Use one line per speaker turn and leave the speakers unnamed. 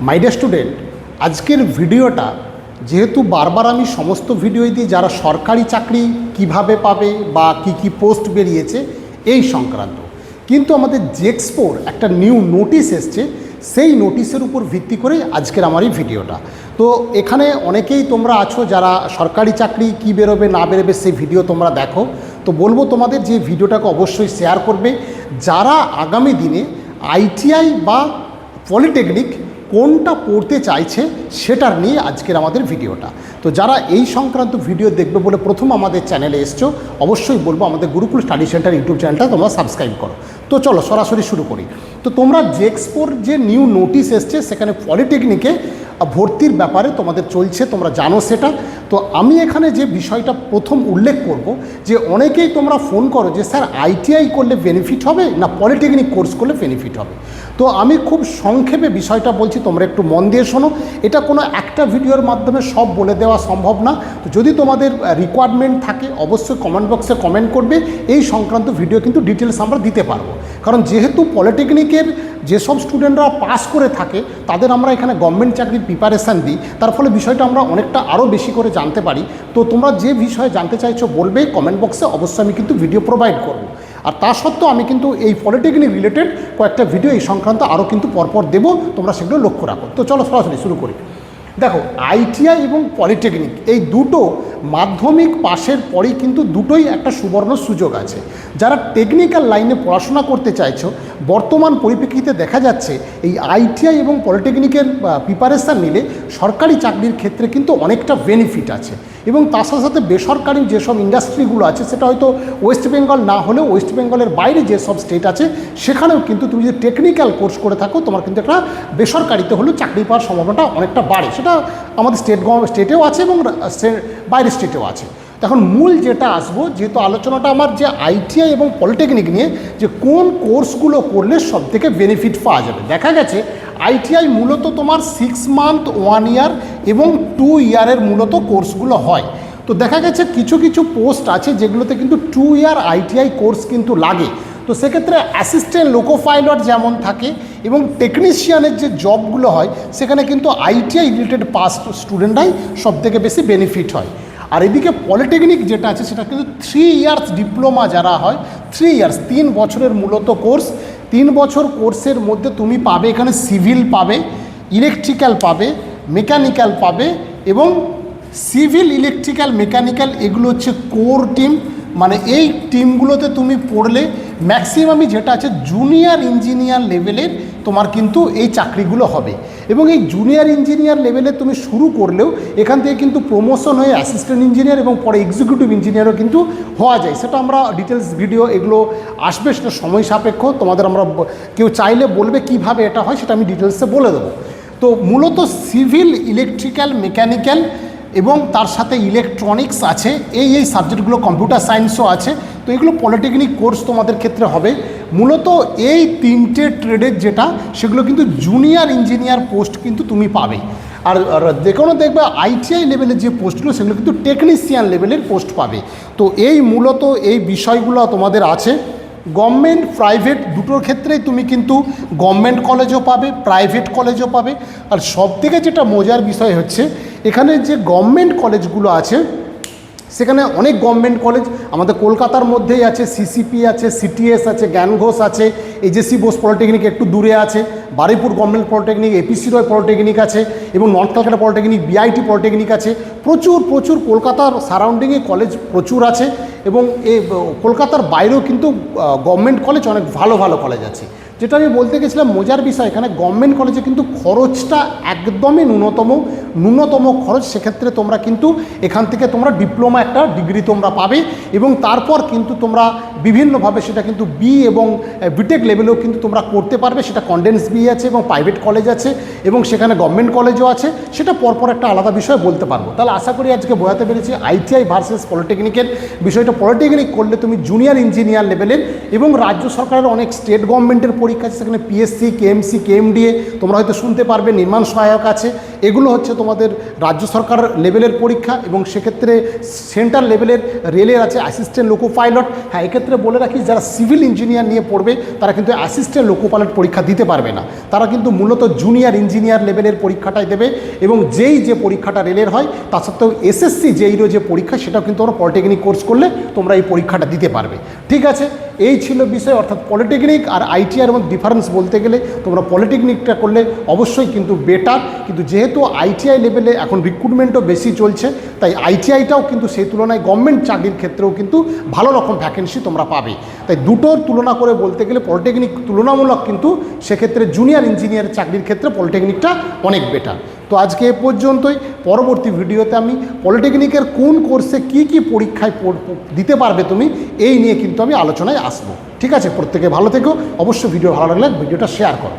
My dear student, আজকের ভিডিওটা যেহেতু বারবার আমি সমস্ত ভিডিওই দিই যারা সরকারি চাকরি কিভাবে পাবে বা কি পোস্ট বেরিয়েছে এই সংক্রান্ত, কিন্তু আমাদের জেক্সপোর একটা নিউ নোটিশ এসছে, সেই নোটিশের উপর ভিত্তি করেই আজকের আমার এই ভিডিওটা। তো এখানে অনেকেই তোমরা আছো যারা সরকারি চাকরি কি বেরোবে না বেরোবে সেই ভিডিও তোমরা দেখো। তো বলবো তোমাদের যে ভিডিওটাকে অবশ্যই শেয়ার করবে যারা আগামী দিনে আইটিআই বা পলিটেকনিক কোনটা পড়তে চাইছে সেটার নিয়ে আজকের আমাদের ভিডিওটা। তো যারা এই সংক্রান্ত ভিডিও দেখবে বলে প্রথম আমাদের চ্যানেলে এসছো, অবশ্যই বলবো আমাদের গুরুকুল স্টাডি সেন্টার ইউটিউব চ্যানেলটা তোমরা সাবস্ক্রাইব করো। তো চলো সরাসরি শুরু করি। তো তোমরা জেক্সপোর যে নিউ নোটিশ এসছে সেখানে পলিটেকনিকে ভর্তির ব্যাপারে তোমাদের চলছে, তোমরা জানো সেটা। তো আমি এখানে যে বিষয়টা প্রথম উল্লেখ করব যে অনেকেই তোমরা ফোন করো যে স্যার আইটিআই করলে বেনিফিট হবে না পলিটেকনিক কোর্স করলে বেনিফিট হবে। তো আমি খুব সংক্ষেপে বিষয়টা বলছি, তোমরা একটু মন দিয়ে শোনো। এটা কোনো একটা ভিডিওর মাধ্যমে সব বলে দেওয়া সম্ভব না। তো যদি তোমাদের রিকোয়ারমেন্ট থাকে অবশ্যই কমেন্ট বক্সে কমেন্ট করবে, এই সংক্রান্ত ভিডিও কিন্তু ডিটেলস আমরা দিতে পারবো। কারণ যেহেতু পলিটেকনিকের যেসব স্টুডেন্টরা পাস করে থাকে তাদের আমরা এখানে গভর্নমেন্ট চাকরির প্রিপারেশান দিই, তার ফলে বিষয়টা আমরা অনেকটা আরও বেশি করে জানতে পারি। তো তোমরা যে বিষয়ে জানতে চাইছো বলবে কমেন্ট বক্সে, অবশ্যই আমি কিন্তু ভিডিও প্রোভাইড করবো। আর তা সত্ত্বেও আমি কিন্তু এই পলিটেকনিক রিলেটেড কয়েকটা ভিডিও এই সংক্রান্ত আরও কিন্তু পরপর দেবো, তোমরা সেগুলো লক্ষ্য রাখো। তো চলো সরাসরি শুরু করি। দেখো, আইটিআই এবং পলিটেকনিক এই দুটো মাধ্যমিক পাশের পরেই কিন্তু দুটোই একটা সুবর্ণ সুযোগ আছে। যারা টেকনিক্যাল লাইনে পড়াশোনা করতে চাইছো, বর্তমান পরিপ্রেক্ষিতে দেখা যাচ্ছে এই আইটিআই এবং পলিটেকনিকের প্রিপারেশান নিলে সরকারি চাকরির ক্ষেত্রে কিন্তু অনেকটা বেনিফিট আছে। এবং তার সাথে সাথে বেসরকারি যেসব ইন্ডাস্ট্রিগুলো আছে, সেটা হয়তো ওয়েস্ট বেঙ্গল না হলেও ওয়েস্ট বেঙ্গলের বাইরে যেসব স্টেট আছে সেখানেও কিন্তু তুমি যদি টেকনিক্যাল কোর্স করে থাকো তোমার কিন্তু একটা বেসরকারিতে হলেও চাকরি পাওয়ার সম্ভাবনাটা অনেকটা বাড়ে। সেটা আমাদের স্টেটেও আছে এবং বাইরের স্টেটেও আছে। এখন মূল যেটা আসবো, যেহেতু আলোচনাটা আমার যে আইটিআই এবং পলিটেকনিক নিয়ে, যে কোন কোর্সগুলো করলে সবথেকে বেনিফিট পাওয়া যাবে। দেখা গেছে আইটিআই মূলত তোমার 6 মান্থ 1 ইয়ার এবং 2 ইয়ারের মূলত কোর্সগুলো হয়। তো দেখা গেছে কিছু কিছু পোস্ট আছে যেগুলোতে কিন্তু 2 ইয়ার আইটিআই কোর্স কিন্তু লাগে। তো সেক্ষেত্রে অ্যাসিস্ট্যান্ট লোকো পাইলট যেমন থাকে এবং টেকনিশিয়ানের যে জবগুলো হয় সেখানে কিন্তু আইটিআই রিলেটেড পাস স্টুডেন্টরাই সবথেকে বেশি বেনিফিট হয়। আর এদিকে পলিটেকনিক যেটা আছে সেটা কিন্তু 3 ইয়ার্স ডিপ্লোমা যারা হয়, 3 ইয়ার্স 3 বছরের মূলত কোর্স। 3 বছর কোর্সের মধ্যে তুমি পাবে এখানে সিভিল পাবে, ইলেকট্রিক্যাল পাবে, মেকানিক্যাল পাবে এবং সিভিল, ইলেকট্রিক্যাল, মেকানিক্যাল এগুলো হচ্ছে কোর টিম। মানে এই টিমগুলোতে তুমি পড়লে ম্যাক্সিমামই যেটা আছে জুনিয়র ইঞ্জিনিয়ার লেভেলের তোমার কিন্তু এই চাকরিগুলো হবে। এবং এই জুনিয়র ইঞ্জিনিয়ার লেভেলে তুমি শুরু করলেও এখান থেকে কিন্তু প্রমোশন হয়ে অ্যাসিস্ট্যান্ট ইঞ্জিনিয়ার এবং পরে এক্সিকিউটিভ ইঞ্জিনিয়ারও কিন্তু হওয়া যায়। সেটা আমরা ডিটেলস ভিডিও এগুলো আসবে, সেটা সময় সাপেক্ষ। তোমাদের আমরা কেউ চাইলে বলবে কিভাবে এটা হয়, সেটা আমি ডিটেলসে বলে দেবো। তো মূলত সিভিল, ইলেকট্রিক্যাল, মেকানিক্যাল এবং তার সাথে ইলেকট্রনিক্স আছে, এই সাবজেক্টগুলো, কম্পিউটার সায়েন্সও আছে। তো এগুলো পলিটেকনিক কোর্স তোমাদের ক্ষেত্রে হবে। মূলত এই 3টে ট্রেডের যেটা সেগুলো কিন্তু জুনিয়র ইঞ্জিনিয়ার পোস্ট কিন্তু তুমি পাবে। আর যে কোনো দেখবে আইটিআই লেভেলের যে পোস্টগুলো সেগুলো কিন্তু টেকনিশিয়ান লেভেলের পোস্ট পাবে। তো এই মূলত এই বিষয়গুলো তোমাদের আছে। গভর্নমেন্ট প্রাইভেট দুটোর ক্ষেত্রেই তুমি কিন্তু গভর্নমেন্ট কলেজও পাবে, প্রাইভেট কলেজও পাবে। আর সবথেকে যেটা মজার বিষয় হচ্ছে এখানে যে গভর্নমেন্ট কলেজগুলো আছে সেখানে অনেক গভর্নমেন্ট কলেজ আমাদের কলকাতার মধ্যেই আছে। সিসিপি আছে, সিটিএস আছে, জ্ঞান ঘোষ আছে, এজেসি বোস পলিটেকনিক একটু দূরে আছে, বারুইপুর গভর্নমেন্ট পলিটেকনিক, এপিসি রয় পলিটেকনিক আছে এবং north Kolkata polytechnic, BIT polytechnic আছে। প্রচুর কলকাতার সারাউন্ডিংয়ে কলেজ প্রচুর আছে এবং এই কলকাতার বাইরেও কিন্তু গভর্নমেন্ট কলেজ অনেক ভালো ভালো কলেজ আছে। যেটা আমি বলতে গেছিলাম মজার বিষয়, এখানে গভর্নমেন্ট কলেজে কিন্তু খরচটা একদমই ন্যূনতম খরচ। সেক্ষেত্রে তোমরা কিন্তু এখান থেকে তোমরা ডিপ্লোমা একটা ডিগ্রি তোমরা পাবে এবং তারপর কিন্তু তোমরা বিভিন্নভাবে সেটা কিন্তু বি এবং বিটেক লেভেলেও কিন্তু তোমরা করতে পারবে। সেটা কনডেন্স বি আছে এবং প্রাইভেট কলেজ আছে এবং সেখানে গভর্নমেন্ট কলেজও আছে, সেটা পরপর একটা আলাদা বিষয় বলতে পারবো। তাহলে আশা করি আজকে বোঝাতে পেরেছি আইটিআই ভার্সেস পলিটেকনিকের বিষয়টা। পলিটেকনিক করলে তুমি জুনিয়র ইঞ্জিনিয়ার লেভেলের এবং রাজ্য সরকারের অনেক স্টেট গভর্নমেন্টের পরীক্ষা আছে, সেখানে পিএসসি, কেএমসি, কেএমডিএ তোমরা হয়তো শুনতে পারবে, নির্মাণ সহায়ক আছে। এগুলো হচ্ছে তোমাদের রাজ্য সরকার লেভেলের পরীক্ষা, এবং সেক্ষেত্রে সেন্ট্রাল লেভেলের রেলের আছে অ্যাসিস্ট্যান্ট লোকো পাইলট। হ্যাঁ, এক্ষেত্রে বলে রাখি, যারা সিভিল ইঞ্জিনিয়ার নিয়ে পড়বে তারা কিন্তু অ্যাসিস্ট্যান্ট লোকো পাইলট পরীক্ষা দিতে পারবে না, তারা কিন্তু মূলত জুনিয়র ইঞ্জিনিয়ার লেভেলের পরীক্ষাটাই দেবে। এবং যে পরীক্ষাটা রেলের হয় তা সত্ত্বেও এসএসসি জেইরও যে পরীক্ষা, সেটাও কিন্তু তোমরা পলিটেকনিক কোর্স করলে তোমরা এই পরীক্ষাটা দিতে পারবে। ঠিক আছে, এই ছিল বিষয়। অর্থাৎ পলিটেকনিক আর আইটিআইয়ের মধ্যে ডিফারেন্স বলতে গেলে তোমরা পলিটেকনিকটা করলে অবশ্যই কিন্তু বেটার, কিন্তু যেহেতু আইটিআই লেভেলে এখন রিক্রুটমেন্টও বেশি চলছে, তাই আইটিআইটাও কিন্তু সেই তুলনায় গভর্নমেন্ট চাকরির ক্ষেত্রেও কিন্তু ভালো রকম ভ্যাকেন্সি তোমরা পাবে। তাই দুটোর তুলনা করে বলতে গেলে পলিটেকনিক তুলনামূলক কিন্তু সেক্ষেত্রে জুনিয়র ইঞ্জিনিয়ার চাকরির ক্ষেত্রে পলিটেকনিকটা অনেক বেটার। তো আজকে এ পর্যন্তই। পরবর্তী ভিডিওতে আমি পলিটেকনিকের কোন কোর্সে কি পরীক্ষায় দিতে পারবে তুমি, এই নিয়ে কিন্তু আমি আলোচনায় আসবো। ঠিক আছে, প্রত্যেকে ভালো থেকো। অবশ্যই ভিডিও ভালো লাগলে ভিডিওটা শেয়ার করো।